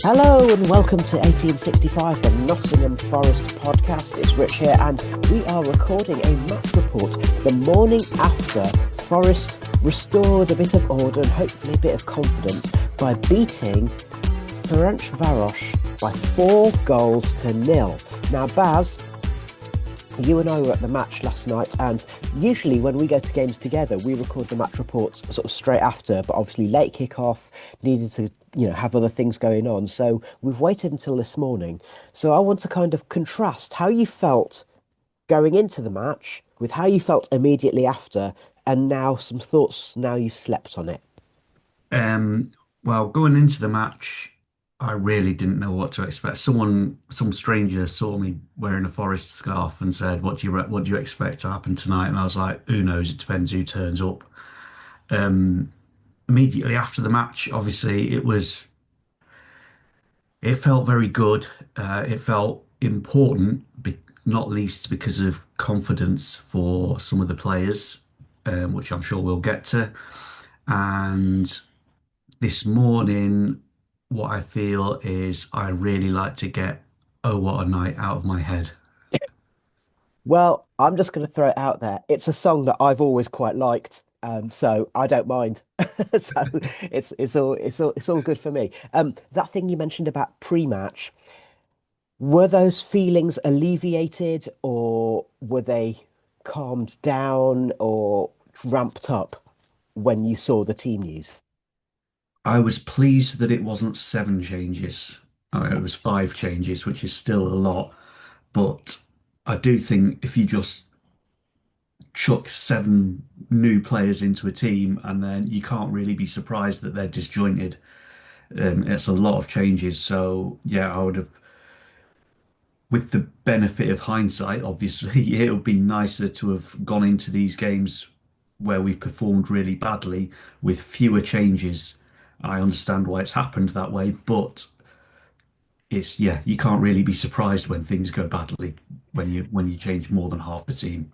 Hello and welcome to 1865, the Nottingham Forest podcast. It's Rich here, and we are recording a match report the morning after Forest restored a bit of order and hopefully a bit of confidence by beating Ferencva by 4 goals to 0. Now, Baz, you and I were at the match last night, and usually when we go to games together, we record the match reports sort of straight after, but obviously late kick-off, needed to, have other things going on. So we've waited until this morning. So I want to kind of contrast how you felt going into the match with how you felt immediately after, and now some thoughts now you've slept on it. Um, well, going into the match, I really didn't know what to expect. Some stranger saw me wearing a Forest scarf and said, what do you expect to happen tonight?" And I was like, "Who knows? It depends who turns up." Um, Immediately after the match, obviously, it felt very good. It felt important, not least because of confidence for some of the players, which I'm sure we'll get to. And this morning, what I feel is I really like to get "Oh What a Night" out of my head. Well, I'm just going to throw it out there. It's a song that I've always quite liked, so I don't mind. So it's all good for me. That thing you mentioned about pre-match, were those feelings alleviated, or were they calmed down or ramped up when you saw the team news? I was pleased that it wasn't 7 changes. It was 5 changes, which is still a lot. But I do think if you just chuck 7 new players into a team and then you can't really be surprised that they're disjointed. It's a lot of changes. So yeah, I would have, with the benefit of hindsight, obviously, it would be nicer to have gone into these games where we've performed really badly with fewer changes. I understand why it's happened that way, but it's yeah, you can't really be surprised when things go badly when you change more than half the team.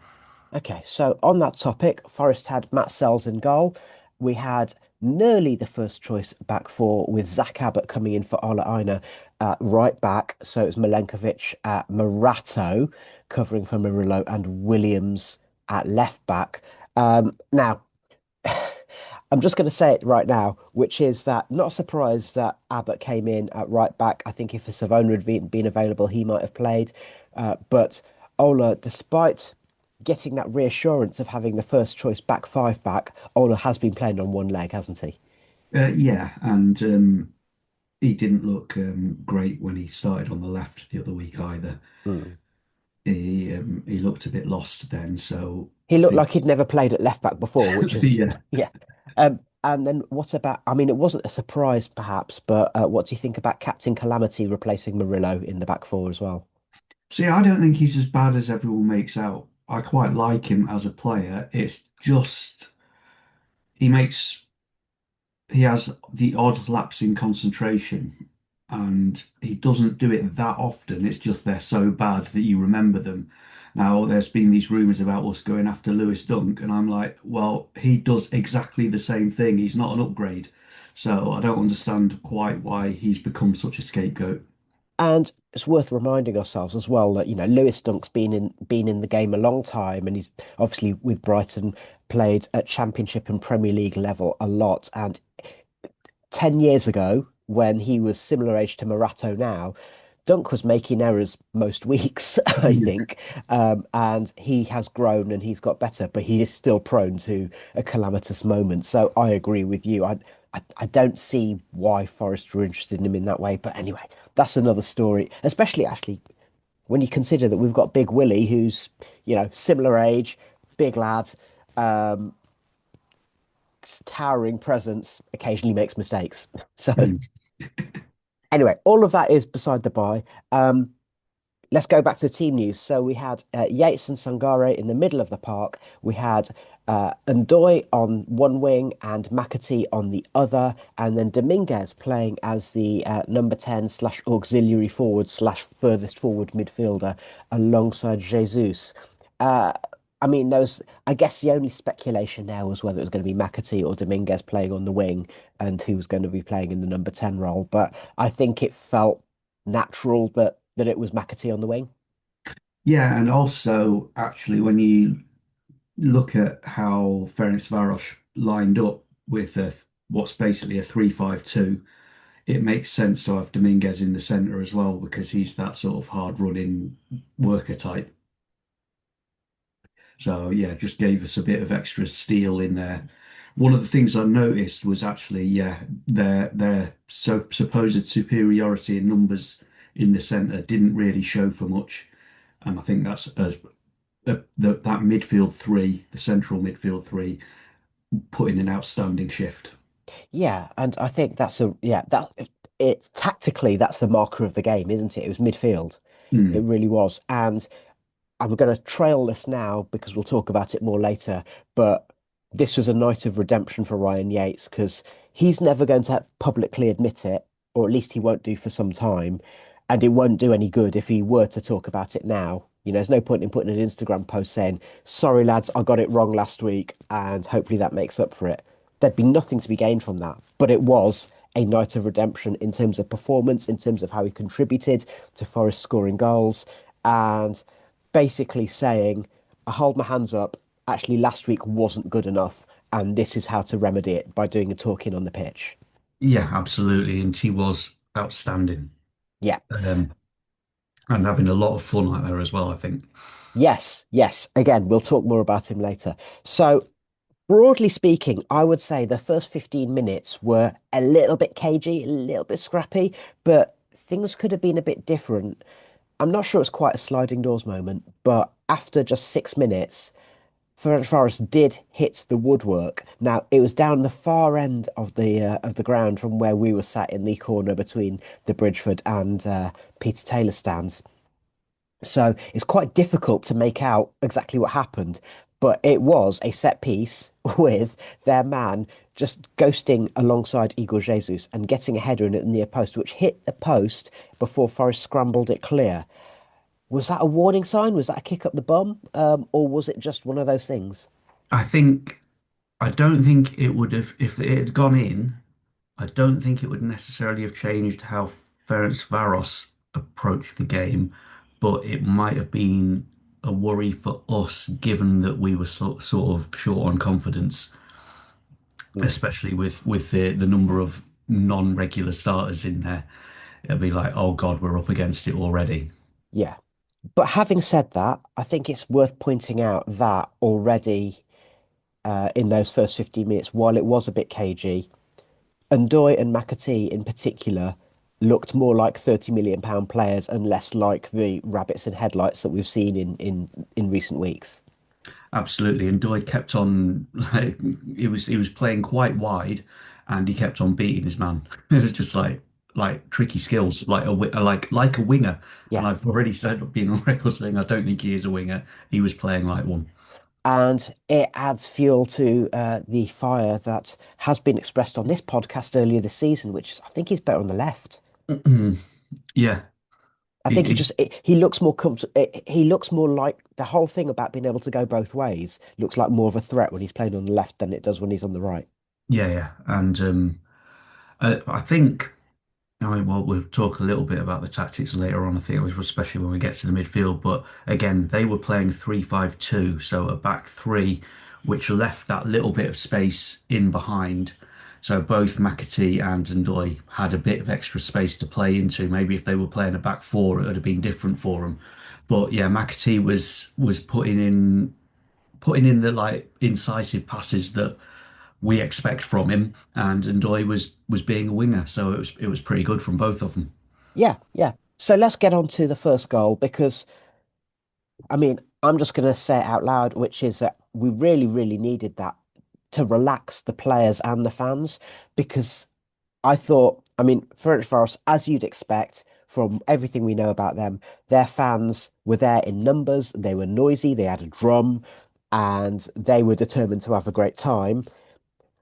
Okay, so on that topic, Forest had Matt Sells in goal. We had nearly the first choice back four with Zach Abbott coming in for Ola Aina at right back. So it was Milenkovic at Morato covering for Murillo and Williams at left back. Now, I'm just going to say it right now, which is that not surprised that Abbott came in at right back. I think if Savona had been available, he might have played. But Ola, despite getting that reassurance of having the first choice back five back, Ola has been playing on one leg, hasn't he? Yeah, and he didn't look great when he started on the left the other week either. Mm. He looked a bit lost then, so He I looked think like he'd never played at left back before, which is, yeah. yeah. And then what about, I mean, it wasn't a surprise perhaps, but what do you think about Captain Calamity replacing Murillo in the back four as well? See, I don't think he's as bad as everyone makes out. I quite like him as a player. It's just he makes he has the odd lapse in concentration, and he doesn't do it that often. It's just they're so bad that you remember them. Now, there's been these rumors about us going after Lewis Dunk, and I'm like, well, he does exactly the same thing. He's not an upgrade. So I don't understand quite why he's become such a scapegoat. And it's worth reminding ourselves as well that, Lewis Dunk's been in the game a long time, and he's obviously with Brighton played at Championship and Premier League level a lot. And 10 years ago, when he was similar age to Morato now, Dunk was making errors most weeks, I Yeah. think. And he has grown and he's got better, but he is still prone to a calamitous moment. So I agree with you. I don't see why Forest were interested in him in that way. But anyway, that's another story, especially actually when you consider that we've got Big Willie, who's, similar age, big lad, um, towering presence, occasionally makes mistakes. So anyway, all of that is beside the by. Let's go back to the team news. So we had Yates and Sangare in the middle of the park. We had Ndoye on one wing and McAtee on the other, and then Dominguez playing as the number 10 slash auxiliary forward slash furthest forward midfielder alongside Jesus. Uh, I mean, those. I guess the only speculation now was whether it was going to be McAtee or Dominguez playing on the wing, and who was going to be playing in the number 10 role. But I think it felt natural that it was McAtee on the wing. Yeah, and also actually when you look at how Ferencvaros lined up with what's basically a 3-5-2, it makes sense to have Dominguez in the centre as well because he's that sort of hard running worker type. So yeah, just gave us a bit of extra steel in there. One of the things I noticed was actually, yeah, their supposed superiority in numbers in the centre didn't really show for much, and I think that's that midfield three, the central midfield three, put in an outstanding shift. Yeah, and I think that's a yeah that it tactically that's the marker of the game, isn't it? It was midfield. It Hmm. really was, and I'm going to trail this now because we'll talk about it more later. But this was a night of redemption for Ryan Yates because he's never going to publicly admit it, or at least he won't do for some time. And it won't do any good if he were to talk about it now. There's no point in putting an Instagram post saying, "Sorry, lads, I got it wrong last week," and hopefully that makes up for it. There'd be nothing to be gained from that. But it was a night of redemption in terms of performance, in terms of how he contributed to Forest scoring goals. And basically saying, I hold my hands up. Actually, last week wasn't good enough, and this is how to remedy it by doing a talking on the pitch. Yeah, absolutely, and he was outstanding, Yeah. um, and having a lot of fun out there as well, I think. Yes. Yes. Again, we'll talk more about him later. So, broadly speaking, I would say the first 15 minutes were a little bit cagey, a little bit scrappy, but things could have been a bit different. I'm not sure it's quite a sliding doors moment, but after just 6 minutes, Ferencva did hit the woodwork. Now it was down the far end of the ground from where we were sat in the corner between the Bridgeford and Peter Taylor stands. So it's quite difficult to make out exactly what happened, but it was a set piece with their man just ghosting alongside Igor Jesus and getting a header in at the near post, which hit the post before Forest scrambled it clear. Was that a warning sign? Was that a kick up the bum? Or was it just one of those things? I think I don't think it would have if it had gone in. I don't think it would necessarily have changed how Ferencvaros approached the game, but it might have been a worry for us, given that we were sort of short on confidence, Mm, especially with the number of non-regular starters in there. It'll be like, oh God, we're up against it already. yeah. But having said that, I think it's worth pointing out that already in those first 15 minutes, while it was a bit cagey, Ndoye and McAtee in particular looked more like 30 million pound players and less like the rabbits and headlights that we've seen in recent weeks. Absolutely, and Ndoye kept on like he was playing quite wide, and he kept on beating his man. It was just like tricky skills, like like a winger. And Yeah. I've already said, being on record saying I don't think he is a winger. He was playing like one. And it adds fuel to the fire that has been expressed on this podcast earlier this season, which is I think he's better on the left. Yeah, I think he, he looks more comfortable. He looks more like the whole thing about being able to go both ways looks like more of a threat when he's playing on the left than it does when he's on the right. yeah, and I think. I mean, well, we'll talk a little bit about the tactics later on, I think, especially when we get to the midfield. But again, they were playing 3-5-2, so a back three, which left that little bit of space in behind. So both McAtee and Ndoye had a bit of extra space to play into. Maybe if they were playing a back four, it would have been different for them. But yeah, McAtee was putting in the like incisive passes that we expect from him, and Ndoye was being a winger, so it was pretty good from both of them. Yeah, yeah. So let's get on to the first goal because I mean I'm just going to say it out loud, which is that we really, really needed that to relax the players and the fans because I thought, I mean, Ferencvaros, as you'd expect from everything we know about them, their fans were there in numbers, they were noisy, they had a drum, and they were determined to have a great time.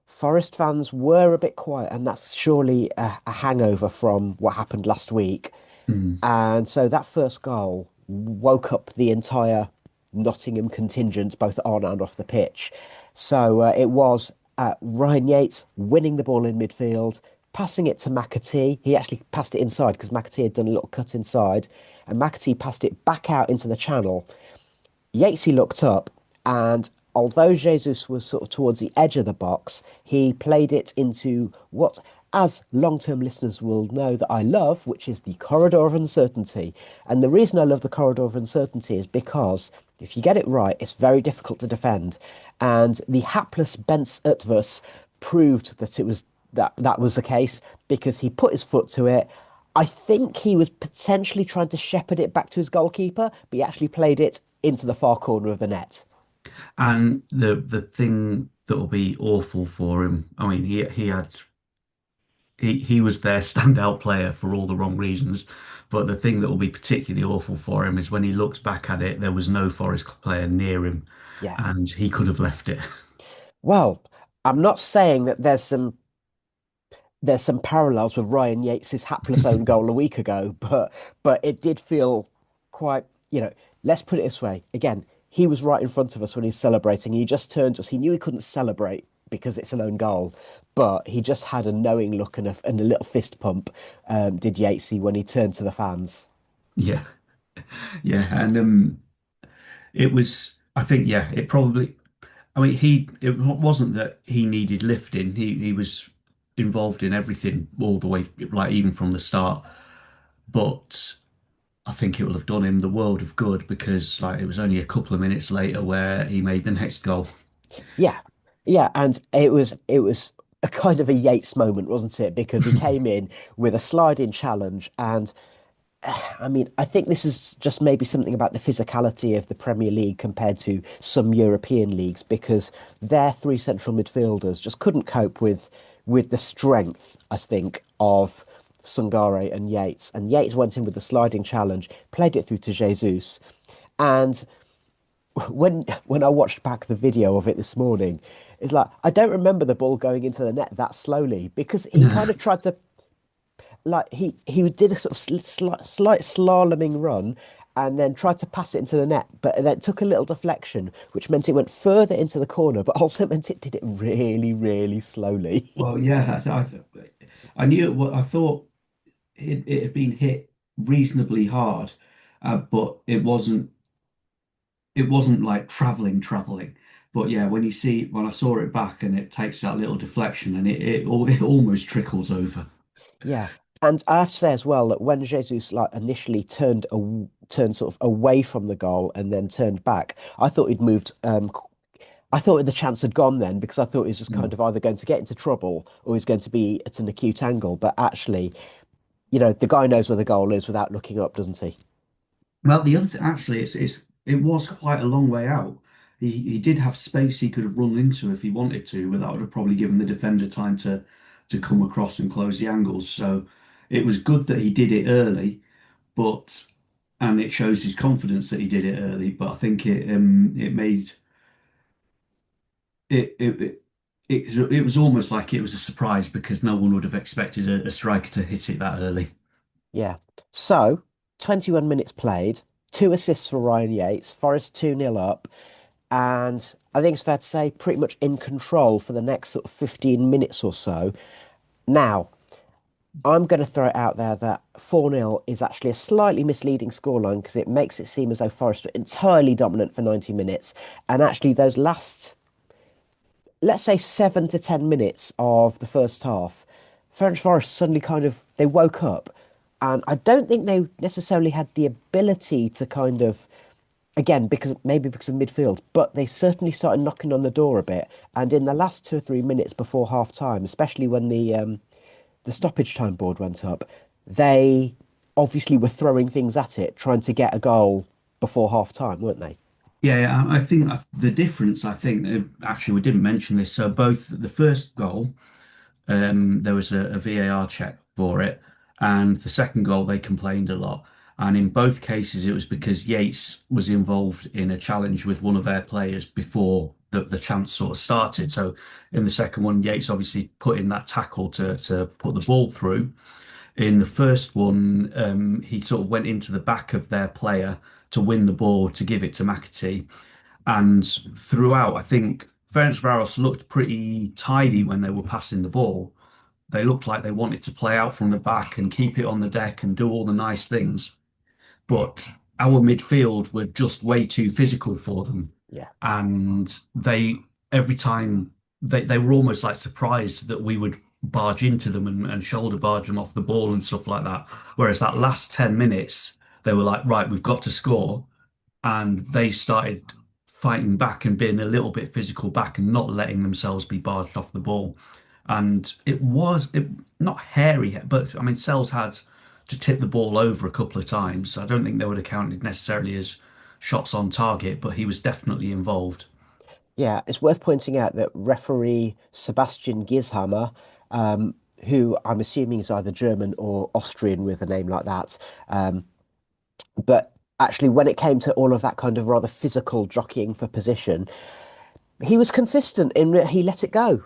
Forest fans were a bit quiet, and that's surely a hangover from what happened last week. Mm. And so that first goal woke up the entire. Nottingham contingent, both on and off the pitch. So it was Ryan Yates winning the ball in midfield, passing it to McAtee. He actually passed it inside because McAtee had done a little cut inside, and McAtee passed it back out into the channel. Yatesy looked up, and although Jesus was sort of towards the edge of the box, he played it into what, as long-term listeners will know that I love, which is the corridor of uncertainty. And the reason I love the corridor of uncertainty is because if you get it right, it's very difficult to defend. And the hapless Bence Utvus proved that that was the case because he put his foot to it. I think he was potentially trying to shepherd it back to his goalkeeper, but he actually played it into the far corner of the net. And the thing that will be awful for him, I mean, he was their standout player for all the wrong reasons. But the thing that will be particularly awful for him is when he looks back at it, there was no Forest player near him, Yeah. and he could have left it. Well, I'm not saying that there's some parallels with Ryan Yates's hapless own goal a week ago, but it did feel quite, let's put it this way. Again, he was right in front of us when he's celebrating. He just turned to us. He knew he couldn't celebrate because it's an own goal, but he just had a knowing look and a little fist pump, did Yatesy when he turned to the fans. Yeah, yeah, and it was. I think, yeah, it probably. I mean, it wasn't that he needed lifting. He was involved in everything all the way, like even from the start. But I think it will have done him the world of good because like it was only a couple of minutes later where he made the next goal. Yeah, yeah, and it was a kind of a Yates moment, wasn't it? Because he came in with a slide-in challenge, and I mean, I think this is just maybe something about the physicality of the Premier League compared to some European leagues, because their three central midfielders just couldn't cope with the strength, I think, of Sungare and Yates. And Yates went in with the sliding challenge, played it through to Jesus, and when I watched back the video of it this morning, it's like I don't remember the ball going into the net that slowly because he Yeah. kind of tried to like he did a sort of slight slaloming run and then tried to pass it into the net, but then it took a little deflection, which meant it went further into the corner, but also meant it did it really, really slowly. Well, yeah, I knew it. I thought it had been hit reasonably hard, but it wasn't like traveling. But yeah, when I saw it back and it takes that little deflection and it almost trickles over. Yeah. And I have to say as well that when Jesus like initially turned sort of away from the goal and then turned back, I thought he'd moved. I thought the chance had gone then because I thought he was just kind Mm. of either going to get into trouble or he's going to be at an acute angle. But actually, the guy knows where the goal is without looking up, doesn't he? Well, the other thing actually it was quite a long way out. He did have space he could have run into if he wanted to, but that would have probably given the defender time to come across and close the angles. So it was good that he did it early, but and it shows his confidence that he did it early. But I think it made it it was almost like it was a surprise because no one would have expected a striker to hit it that early. Yeah. So, 21 minutes played, two assists for Ryan Yates, Forest 2-0 up, and I think it's fair to say pretty much in control for the next sort of 15 minutes or so. Now, I'm going to throw it out there that 4-0 is actually a slightly misleading scoreline because it makes it seem as though Forest were entirely dominant for 90 minutes. And actually, those last, let's say, 7 to 10 minutes of the first half, French Forest suddenly kind of they woke up. And I don't think they necessarily had the ability to kind of, again, because of midfield, but they certainly started knocking on the door a bit. And in the last 2 or 3 minutes before half time, especially when the stoppage time board went up, they obviously were throwing things at it, trying to get a goal before half time, weren't they? Yeah, I think the difference, I think, actually, we didn't mention this. So, both the first goal, there was a VAR check for it, and the second goal, they complained a lot. And in both cases, it was because Yates was involved in a challenge with one of their players before the chance sort of started. So, in the second one, Yates obviously put in that tackle to put the ball through. In the first one, he sort of went into the back of their player to win the ball to give it to McAtee. And throughout, I think Ferencvaros looked pretty tidy when they were passing the ball. They looked like they wanted to play out from the back and keep it on the deck and do all the nice things. But our midfield were just way too physical for them. Yeah. And every time, they were almost like surprised that we would barge into them and shoulder barge them off the ball and stuff like that. Whereas that last 10 minutes, they were like, right, we've got to score. And they started fighting back and being a little bit physical back and not letting themselves be barged off the ball. And it not hairy, but I mean, Sells had to tip the ball over a couple of times. I don't think they would have counted necessarily as shots on target, but he was definitely involved. Yeah, it's worth pointing out that referee Sebastian Gizhammer, who I'm assuming is either German or Austrian with a name like that, but actually when it came to all of that kind of rather physical jockeying for position, he was consistent in that he let it go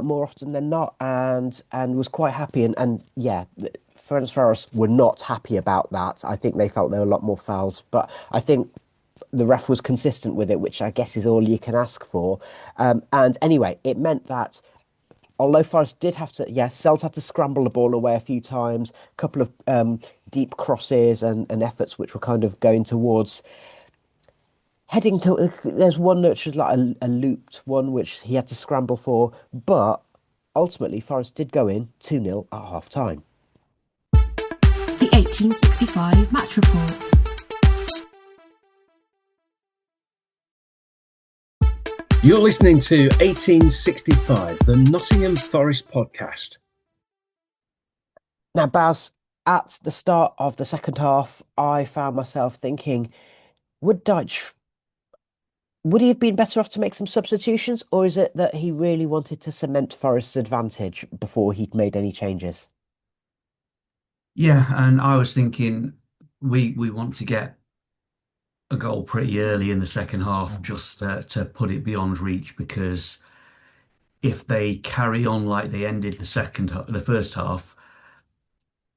more often than not, and was quite happy. And yeah, Ferencvaros were not happy about that. I think they felt there were a lot more fouls, but I think the ref was consistent with it, which I guess is all you can ask for. And anyway, it meant that although Forest did have to, yes, Sells had to scramble the ball away a few times, a couple of deep crosses and efforts which were kind of going towards heading to. There's one which was like a looped one which he had to scramble for, but ultimately Forest did go in 2-0 at half time. The 1865 match report. You're listening to 1865, the Nottingham Forest podcast. Now, Baz, at the start of the second half, I found myself thinking, would Dyche, would he have been better off to make some substitutions, or is it that he really wanted to cement Forest's advantage before he'd made any changes? Yeah, and I was thinking we want to get a goal pretty early in the second half just to put it beyond reach because if they carry on like they ended the first half,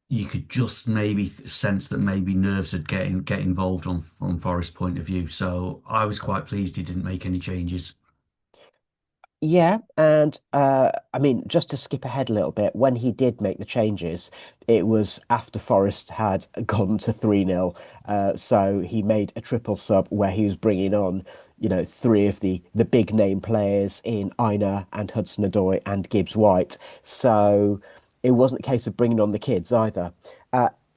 you could just maybe sense that maybe nerves would get involved on from Forest's point of view. So I was quite pleased he didn't make any changes. Yeah, and I mean, just to skip ahead a little bit, when he did make the changes, it was after Forest had gone to 3-0. So he made a triple sub where he was bringing on, three of the big name players in Aina and Hudson-Odoi and Gibbs-White. So it wasn't a case of bringing on the kids either.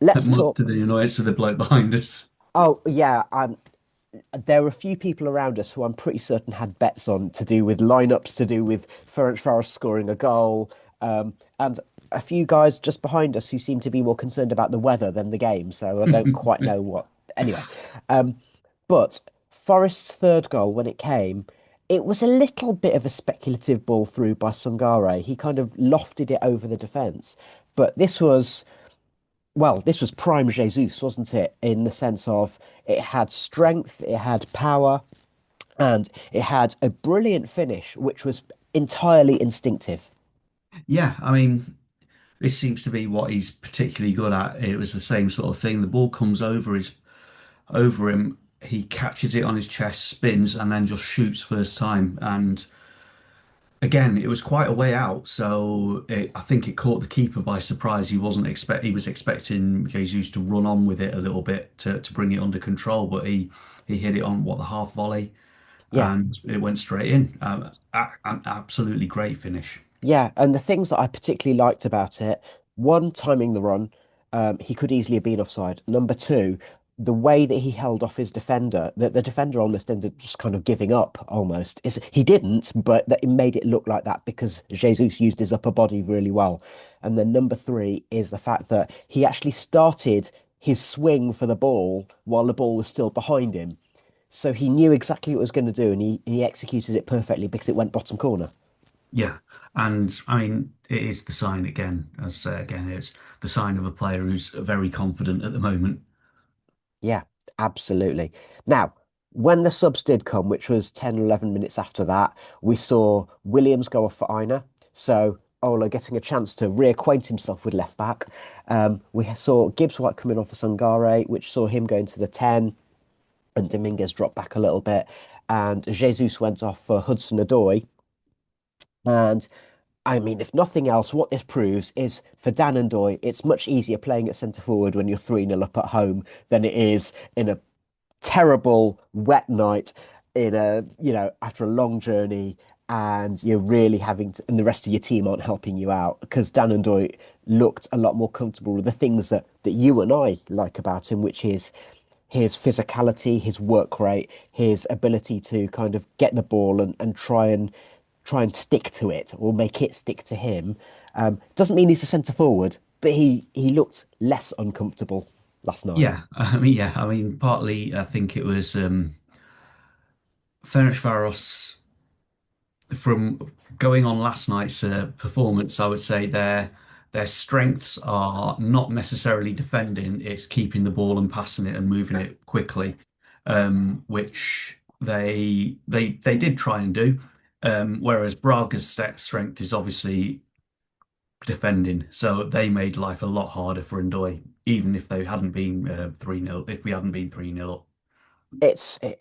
Let's Much talk. to the annoyance of the bloke behind us. Oh, yeah, there were a few people around us who I'm pretty certain had bets on to do with lineups, to do with Ferencvaros scoring a goal, and a few guys just behind us who seem to be more concerned about the weather than the game. So I don't quite know what. Anyway, but Forest's third goal, when it came, it was a little bit of a speculative ball through by Sungare. He kind of lofted it over the defence, but this was prime Jesus, wasn't it? In the sense of it had strength, it had power, and it had a brilliant finish, which was entirely instinctive. Yeah, I mean, this seems to be what he's particularly good at. It was the same sort of thing. The ball comes over him, he catches it on his chest, spins, and then just shoots first time. And again, it was quite a way out, so I think it caught the keeper by surprise. He was expecting Jesus to run on with it a little bit to bring it under control, but he hit it on the half volley, Yeah, and it went straight in. An absolutely great finish. yeah. And the things that I particularly liked about it, one, timing the run, he could easily have been offside. Number two, the way that he held off his defender, that the defender almost ended up just kind of giving up almost. He didn't, but that it made it look like that because Jesus used his upper body really well. And then number three is the fact that he actually started his swing for the ball while the ball was still behind him. So he knew exactly what he was going to do, and he executed it perfectly because it went bottom corner. Yeah, and I mean it is the sign again, as I say again, it's the sign of a player who's very confident at the moment. Yeah, absolutely. Now, when the subs did come, which was 10, 11 minutes after that, we saw Williams go off for Aina. So Ola getting a chance to reacquaint himself with left back. We saw Gibbs-White coming on for Sungare, which saw him going to the 10. and Dominguez dropped back a little bit, and Jesus went off for Hudson-Odoi. And I mean, if nothing else, what this proves is for Dan and Ndoye, it's much easier playing at centre forward when you're 3-0 up at home than it is in a terrible wet night in a, after a long journey, and you're really having to, and the rest of your team aren't helping you out, because Dan and Ndoye looked a lot more comfortable with the things that you and I like about him, which is his physicality, his work rate, his ability to kind of get the ball and try and stick to it or make it stick to him. Doesn't mean he's a centre forward, but he looked less uncomfortable last night. Yeah, I mean, partly I think it was Ferencvaros from going on last night's performance. I would say their strengths are not necessarily defending; it's keeping the ball and passing it and moving it quickly, which they did try and do. Whereas Braga's strength is obviously defending, so they made life a lot harder for Ndoye, even if they hadn't been 3-0, if we hadn't been 3-0 up.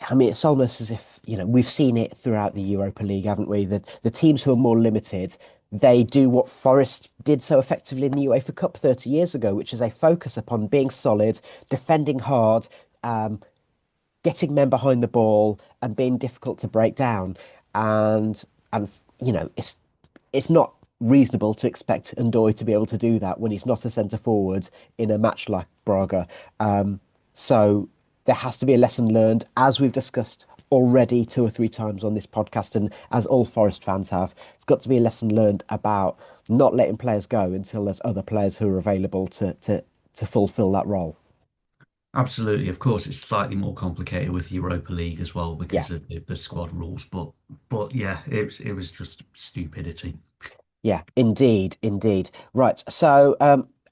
I mean, it's almost as if, we've seen it throughout the Europa League, haven't we? That the teams who are more limited, they do what Forest did so effectively in the UEFA Cup 30 years ago, which is they focus upon being solid, defending hard, getting men behind the ball, and being difficult to break down. And it's not reasonable to expect Ndoye to be able to do that when he's not a centre forward in a match like Braga. So there has to be a lesson learned, as we've discussed already 2 or 3 times on this podcast, and as all Forest fans have. It's got to be a lesson learned about not letting players go until there's other players who are available to fulfil that role. Absolutely, of course, it's slightly more complicated with Europa League as well Yeah. because of the squad rules, but yeah, it was just stupidity. Yeah, indeed, indeed. Right. So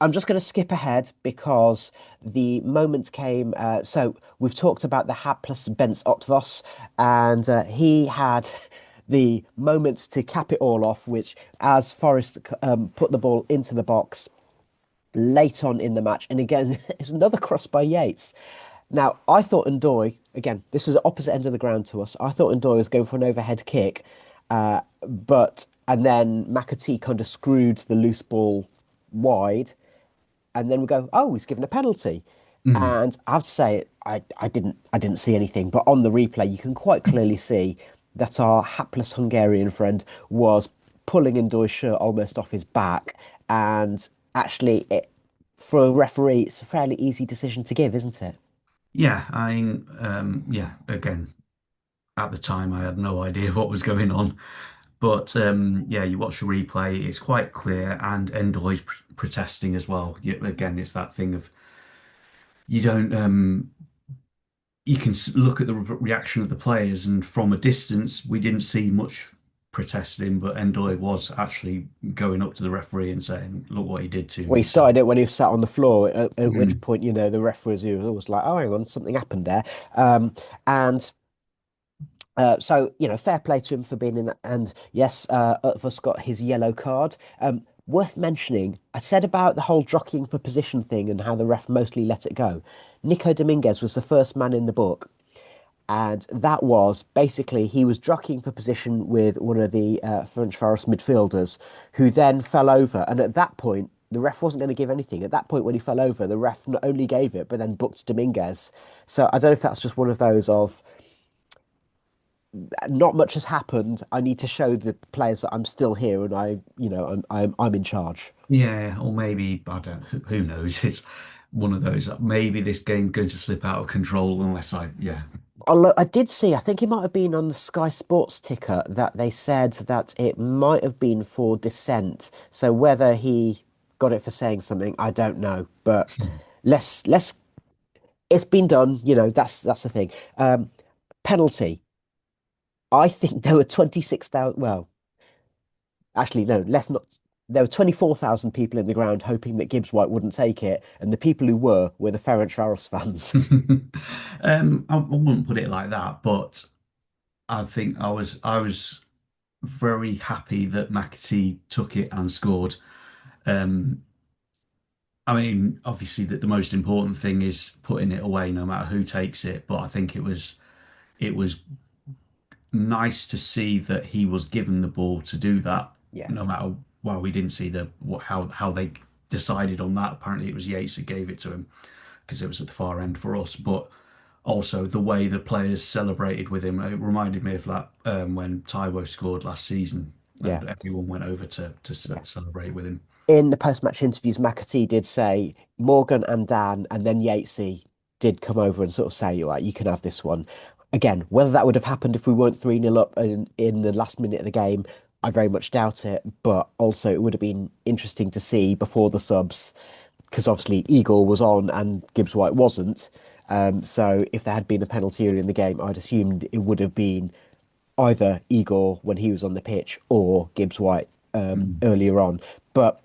I'm just going to skip ahead because the moment came. So we've talked about the hapless Bence Otvos, and he had the moment to cap it all off, which, as Forrest put the ball into the box late on in the match, and again, it's another cross by Yates. Now, I thought Ndoye, again, this is the opposite end of the ground to us. I thought Ndoye was going for an overhead kick, and then McAtee kind of screwed the loose ball wide, and then we go, oh, he's given a penalty. Mm. And I have to say, I didn't see anything, but on the replay, you can quite clearly see that our hapless Hungarian friend was pulling Ndoye's shirt almost off his back, and actually, for a referee, it's a fairly easy decision to give, isn't it? Yeah, I mean, yeah, again, at the time I had no idea what was going on. But yeah, you watch the replay, it's quite clear, and Ndoye's protesting as well. Again, it's that thing of you don't you can look at the reaction of the players, and from a distance, we didn't see much protesting, but Ndoye was actually going up to the referee and saying, "Look what he did to Well, he me." So, started it when he was sat on the floor, at which mm. point, the referee was always like, oh, hang on, something happened there. And so, fair play to him for being in that. And yes, Utfus got his yellow card. Worth mentioning, I said about the whole jockeying for position thing and how the ref mostly let it go. Nico Dominguez was the first man in the book, and that was basically he was jockeying for position with one of the French Forest midfielders, who then fell over. And at that point, the ref wasn't going to give anything. At that point, when he fell over, the ref not only gave it, but then booked Dominguez. So I don't know if that's just one of those of not much has happened. I need to show the players that I'm still here and I'm in charge. Yeah, or maybe I don't. Who knows? It's one of those. Maybe this game's going to slip out of control unless yeah. Although I did see, I think it might have been on the Sky Sports ticker that they said that it might have been for dissent. So whether he got it for saying something, I don't know. But let's it's been done. That's the thing. Penalty. I think there were 26,000. Well, actually, no, let's not. There were 24,000 people in the ground hoping that Gibbs-White wouldn't take it, and the people who were the Ferencvaros fans. I wouldn't put it like that, but I think I was very happy that McAtee took it and scored. Um, I mean, obviously that the most important thing is putting it away, no matter who takes it. But I think it was nice to see that he was given the ball to do that, Yeah. no matter. Well, we didn't see how they decided on that. Apparently, it was Yates that gave it to him because it was at the far end for us. But also the way the players celebrated with him, it reminded me of that when Taiwo scored last season, Yeah. and everyone went over to Yeah. celebrate with him. In the post-match interviews, McAtee did say Morgan and Dan, and then Yatesy did come over and sort of say, "All right, you can have this one." Again, whether that would have happened if we weren't 3-0 up in the last minute of the game, I very much doubt it. But also, it would have been interesting to see before the subs, because obviously Igor was on and Gibbs-White wasn't. So if there had been a penalty early in the game, I'd assumed it would have been either Igor when he was on the pitch or Gibbs-White Mm. earlier on. But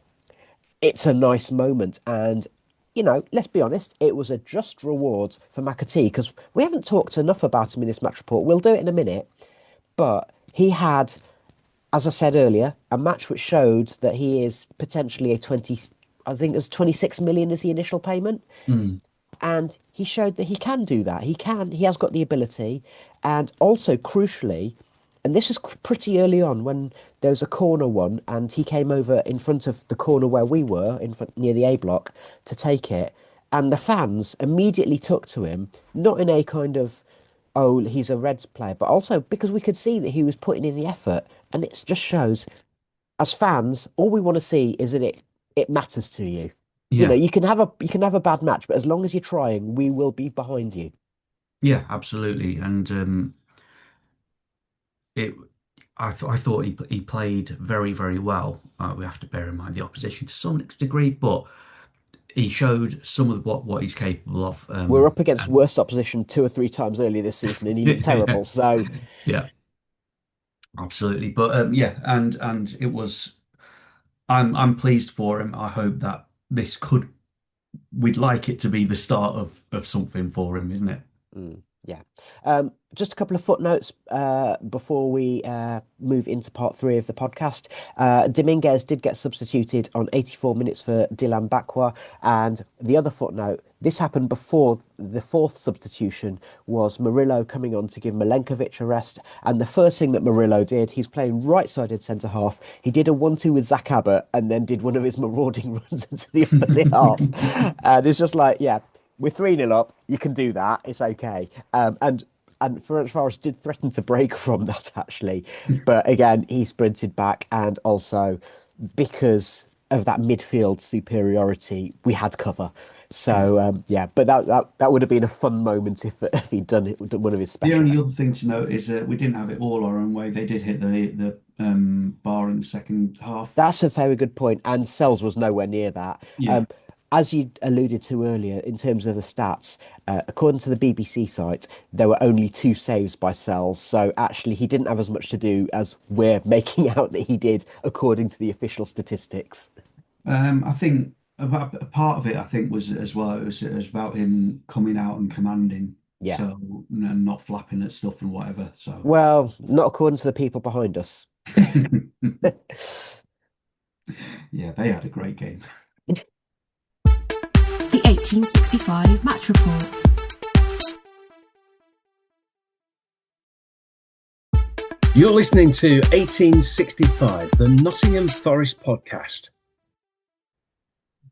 it's a nice moment. And, let's be honest, it was a just reward for McAtee because we haven't talked enough about him in this match report. We'll do it in a minute. But he had, as I said earlier, a match which showed that he is potentially a 20, I think it was 26 million is the initial payment. Mm. And he showed that he can do that. He has got the ability. And also, crucially, and this is pretty early on when there was a corner one, and he came over in front of the corner where we were, in front near the A block, to take it. And the fans immediately took to him, not in a kind of, oh, he's a Reds player, but also because we could see that he was putting in the effort. And it just shows, as fans, all we want to see is that it matters to you. Yeah, You can have a bad match, but as long as you're trying, we will be behind you. yeah, absolutely. And it, I thought he played very, very well. We have to bear in mind the opposition to some degree, but he showed some of what he's capable of. We're up against And worse opposition two or three times earlier this season, and he looked terrible. So yeah, absolutely. But yeah, and it was. I'm pleased for him. I hope that this could. We'd like it to be the start of something for him, isn't it? yeah. Just a couple of footnotes before we move into part three of the podcast. Dominguez did get substituted on 84 minutes for Dylan Bakwa, and the other footnote, this happened before the fourth substitution, was Murillo coming on to give Milenkovic a rest, and the first thing that Murillo did, he's playing right-sided centre half, he did a 1-2 with Zach Abbott and then did one of his marauding runs into the opposite half, and it's just like, yeah, we're 3-0 up. You can do that. It's okay. And Ferencva did threaten to break from that actually, but again he sprinted back, and also because of that midfield superiority, we had cover. Yeah. So yeah, but that would have been a fun moment if he'd done it, done one of his The specials. only other thing to note is that we didn't have it all our own way. They did hit the bar in the second half. That's a very good point, and Sells was nowhere near that. Yeah. As you alluded to earlier, in terms of the stats, according to the BBC site, there were only two saves by Sells. So actually, he didn't have as much to do as we're making out that he did, according to the official statistics. I think about a part of it, I think, was as well. It was about him coming out and commanding, Yeah. so and not flapping at stuff and whatever. So Well, not according to the people behind us. yeah, they had a great game. The 1865 match report. You're listening to 1865, the Nottingham Forest podcast.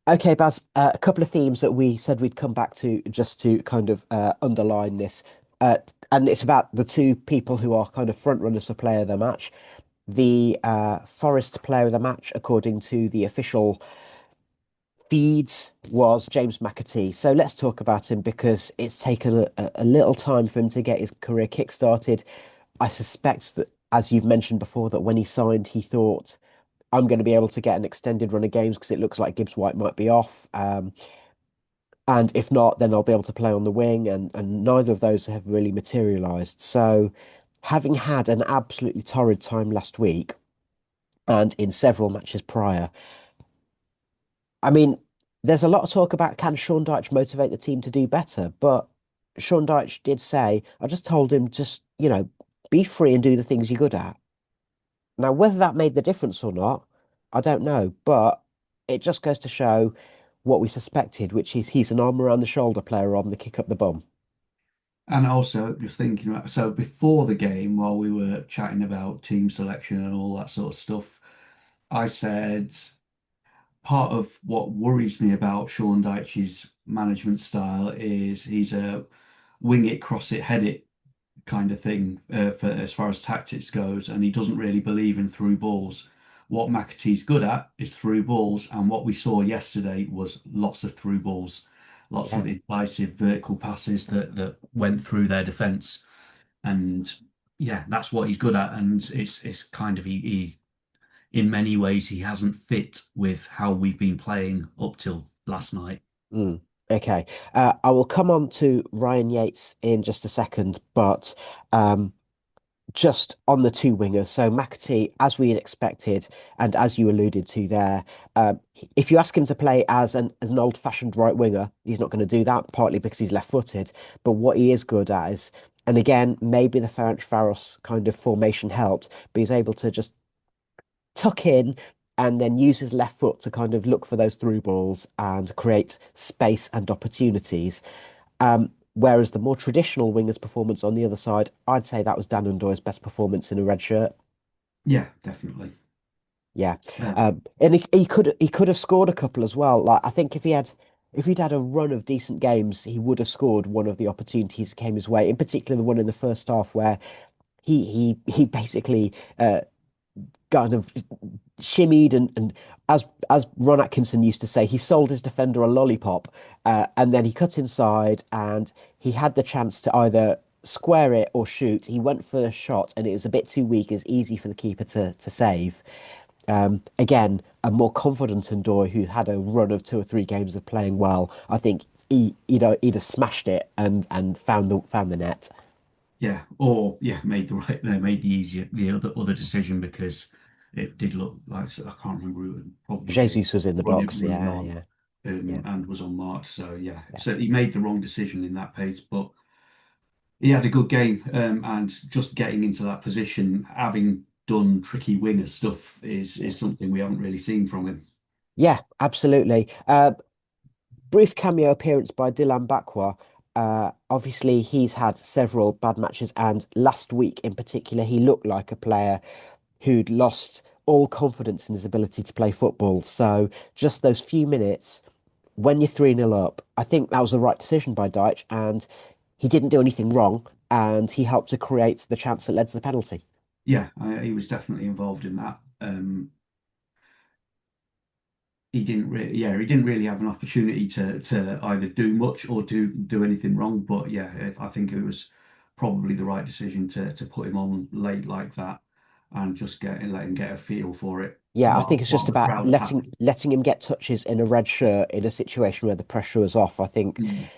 Okay, Baz, a couple of themes that we said we'd come back to just to kind of underline this. And it's about the two people who are kind of front runners for player of the match. The Forest player of the match, according to the official feeds, was James McAtee. So let's talk about him because it's taken a little time for him to get his career kick-started. I suspect that, as you've mentioned before, that when he signed, he thought, I'm going to be able to get an extended run of games because it looks like Gibbs-White might be off. And if not, then I'll be able to play on the wing. And neither of those have really materialised. So having had an absolutely torrid time last week and in several matches prior, I mean, there's a lot of talk about can Sean Dyche motivate the team to do better, but Sean Dyche did say, I just told him just, be free and do the things you're good at. Now, whether that made the difference or not, I don't know, but it just goes to show what we suspected, which is he's an arm around the shoulder player on the kick up the bum. And also just thinking about, so before the game, while we were chatting about team selection and all that sort of stuff, I said part of what worries me about Sean Dyche's management style is he's a wing it, cross it, head it kind of thing for as far as tactics goes, and he doesn't really believe in through balls. What McAtee's good at is through balls, and what we saw yesterday was lots of through balls, lots Yeah. of incisive vertical passes that went through their defence, and yeah, that's what he's good at, and it's kind of he in many ways he hasn't fit with how we've been playing up till last night. Mm. Okay. I will come on to Ryan Yates in just a second, but um, just on the two wingers. So McAtee, as we had expected, and as you alluded to there, if you ask him to play as an old-fashioned right winger, he's not going to do that, partly because he's left-footed. But what he is good at is, and again, maybe the Ferencvaros kind of formation helped, but he's able to just tuck in and then use his left foot to kind of look for those through balls and create space and opportunities. Whereas the more traditional winger's performance on the other side, I'd say that was Dan Ndoye's best performance in a red shirt. Yeah, definitely. Yeah, Um, and he could have scored a couple as well. Like I think if he'd had a run of decent games, he would have scored one of the opportunities that came his way. In particular, the one in the first half where he basically kind of shimmied and as Ron Atkinson used to say, he sold his defender a lollipop, and then he cut inside and he had the chance to either square it or shoot. He went for a shot and it was a bit too weak. It was easy for the keeper to save. Again, a more confident Ndoye who had a run of two or three games of playing well. I think he'd have smashed it and found the net. yeah, or yeah, made the right, made the easier, the other decision because it did look like I can't remember who probably did Jesus was in the box. run it Yeah, on yeah, yeah, and was unmarked. So yeah, yeah. so he made the wrong decision in that pace, but he had a good game, and just getting into that position, having done tricky winger stuff Yeah. is something we haven't really seen from him. Yeah, absolutely. Brief cameo appearance by Dylan Bakwa. Obviously, he's had several bad matches, and last week in particular, he looked like a player who'd lost all confidence in his ability to play football. So, just those few minutes when you're 3-0 up, I think that was the right decision by Deitch, and he didn't do anything wrong, and he helped to create the chance that led to the penalty. Yeah, he was definitely involved in that. He didn't really have an opportunity to either do much or do anything wrong. But yeah, I think it was probably the right decision to put him on late like that and just let him get a feel for it Yeah, I think it's while just the about crowd are happy. letting him get touches in a red shirt in a situation where the pressure was off. I think, Mm,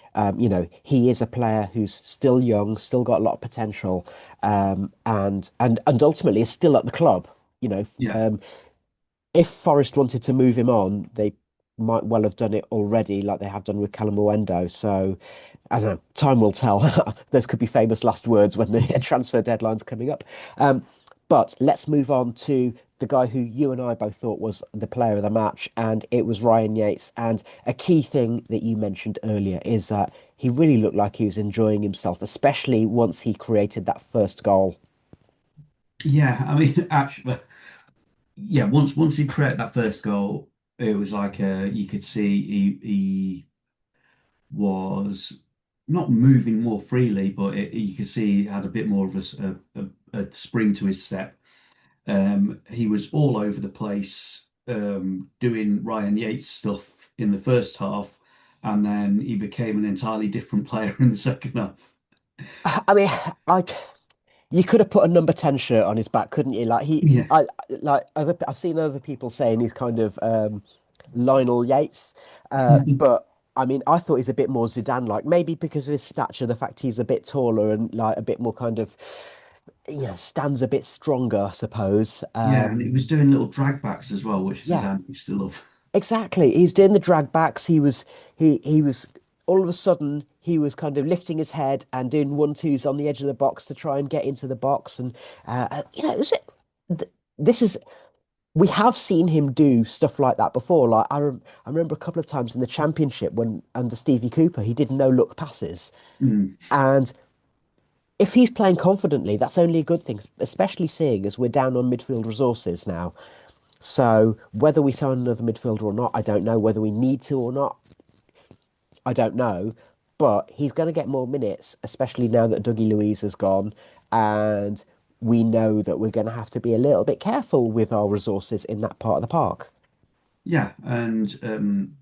he is a player who's still young, still got a lot of potential, and ultimately is still at the club. You know, yeah, if Forest wanted to move him on, they might well have done it already, like they have done with Callum Owendo. So, I don't know, time will tell. Those could be famous last words when the transfer deadline's coming up. But let's move on to the guy who you and I both thought was the player of the match, and it was Ryan Yates. And a key thing that you mentioned earlier is that he really looked like he was enjoying himself, especially once he created that first goal. yeah. I mean, actually, yeah. Once he created that first goal, it was like you could see he was not moving more freely, but you could see he had a bit more of a spring to his step. He was all over the place, doing Ryan Yates stuff in the first half, and then he became an entirely different player in the second half. I mean, like you could have put a number 10 shirt on his back, couldn't you? Like Yeah. I've seen other people saying he's kind of Lionel Yates, but I mean, I thought he's a bit more Zidane like, maybe because of his stature, the fact he's a bit taller and like a bit more kind of, stands a bit stronger, I suppose. Yeah, and he was doing little drag backs as well, which Yeah, Zidane used to love. exactly. He's doing the drag backs. He was all of a sudden he was kind of lifting his head and doing 1-2s on the edge of the box to try and get into the box. And it was th- this is. we have seen him do stuff like that before. Like I remember a couple of times in the championship when under Stevie Cooper, he did no look passes. Mm. And if he's playing confidently, that's only a good thing, especially seeing as we're down on midfield resources now. So whether we sign another midfielder or not, I don't know. Whether we need to or not, I don't know. But he's going to get more minutes, especially now that Dougie Luiz has gone. And we know that we're going to have to be a little bit careful with our resources in that part of the park. Yeah, and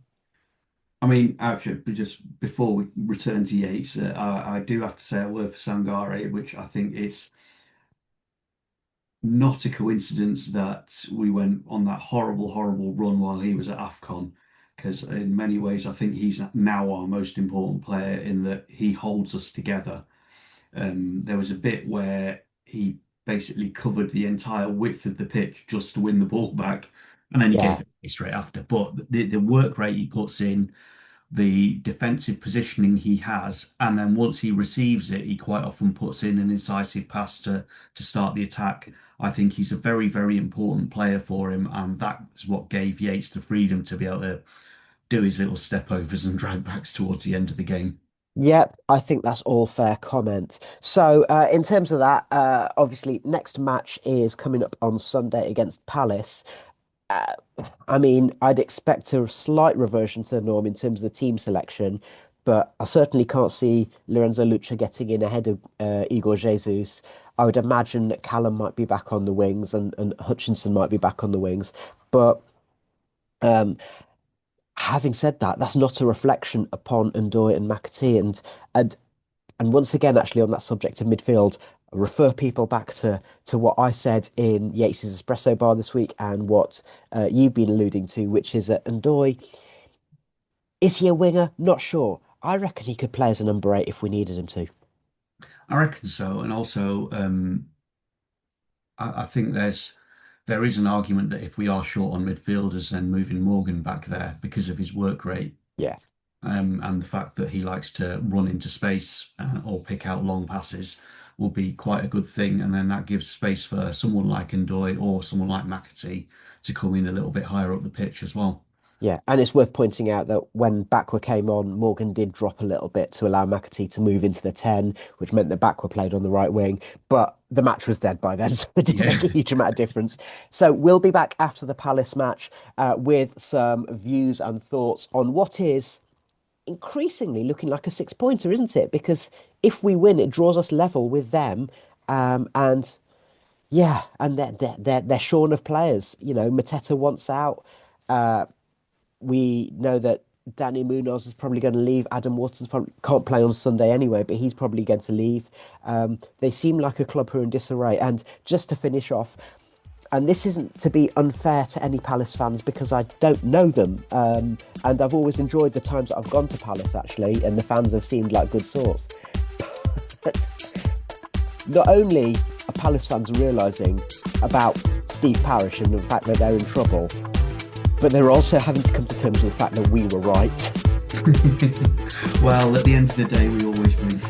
I mean, actually, just before we return to Yates, I do have to say a word for Sangare, which I think it's not a coincidence that we went on that horrible, horrible run while he was at AFCON, because in many ways, I think he's now our most important player in that he holds us together. There was a bit where he basically covered the entire width of the pitch just to win the ball back, and then he Yeah. gave it straight after. But the work rate he puts in, the defensive positioning he has, and then once he receives it, he quite often puts in an incisive pass to start the attack. I think he's a very, very important player for him, and that is what gave Yates the freedom to be able to do his little step overs and drag backs towards the end of the game. Yep, I think that's all fair comment. So, in terms of that, obviously, next match is coming up on Sunday against Palace. Uh, I mean, I'd expect a slight reversion to the norm in terms of the team selection, but I certainly can't see Lorenzo Lucha getting in ahead of Igor Jesus. I would imagine that Callum might be back on the wings and Hutchinson might be back on the wings. But um, having said that, that's not a reflection upon Ndoye and McAtee. And once again, actually, on that subject of midfield, I refer people back to what I said in Yates's espresso bar this week and what you've been alluding to, which is that Ndoye, is he a winger? Not sure. I reckon he could play as a number eight if we needed him to. I reckon so, and also I think there is an argument that if we are short on midfielders, then moving Morgan back there because of his work rate, Yeah. and the fact that he likes to run into space or pick out long passes will be quite a good thing. And then that gives space for someone like Ndoye or someone like McAtee to come in a little bit higher up the pitch as well. Yeah, and it's worth pointing out that when Bakwa came on, Morgan did drop a little bit to allow McAtee to move into the 10, which meant that Bakwa played on the right wing. But the match was dead by then, so it didn't Yeah. make a huge amount of difference. So we'll be back after the Palace match with some views and thoughts on what is increasingly looking like a six-pointer, isn't it? Because if we win, it draws us level with them. And yeah, and they're shorn of players. You know, Mateta wants out. Uh, we know that Danny Munoz is probably going to leave. Adam Watson's probably can't play on Sunday anyway, but he's probably going to leave. They seem like a club who are in disarray. And just to finish off, and this isn't to be unfair to any Palace fans because I don't know them, and I've always enjoyed the times that I've gone to Palace actually, and the fans have seemed like good sorts. But not only are Palace fans realising about Steve Parish and the fact that they're in trouble, but they're also having to come to terms with the fact that we were right. Well, at the end of the day, we always win.